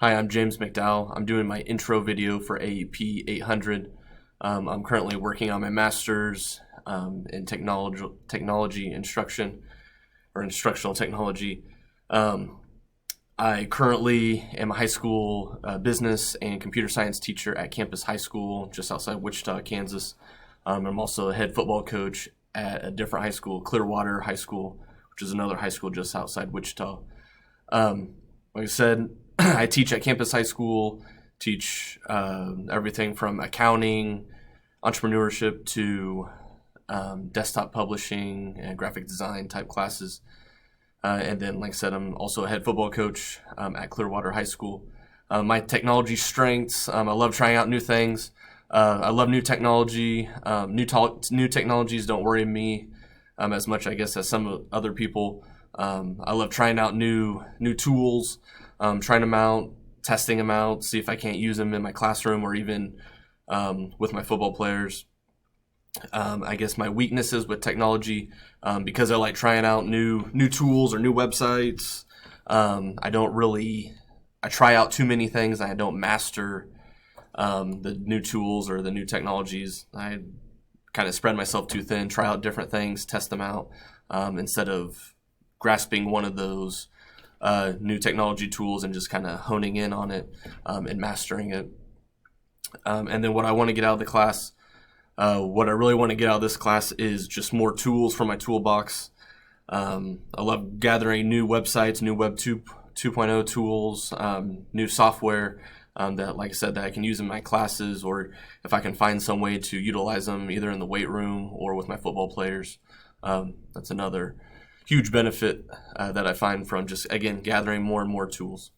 Hi, I'm James McDowell. I'm doing my intro video for AEP 800. I'm currently working on my master's in technology instruction or instructional technology. I currently am a high school business and computer science teacher at Campus High School just outside Wichita, Kansas. I'm also a head football coach at a different high school, Clearwater High School, which is another high school just outside Wichita. Like I said, I teach at Campus High School, teach everything from accounting, entrepreneurship to desktop publishing and graphic design type classes. And then, like I said, I'm also a head football coach at Clearwater High School. My technology strengths, I love trying out new things. I love new technology. New technologies don't worry me as much, I guess, as some other people. I love trying out new tools, trying them out, testing them out, see if I can't use them in my classroom or even with my football players. I guess my weaknesses with technology, because I like trying out new tools or new websites. I try out too many things and I don't master the new tools or the new technologies. I kind of spread myself too thin, try out different things, test them out, instead of grasping one of those new technology tools and just kind of honing in on it and mastering it. And then what I want to get out of the class, what I really want to get out of this class is just more tools for my toolbox. I love gathering new websites, new Web 2.0 tools, new software that, like I said, that I can use in my classes, or if I can find some way to utilize them either in the weight room or with my football players. That's another huge benefit that I find from just, again, gathering more and more tools.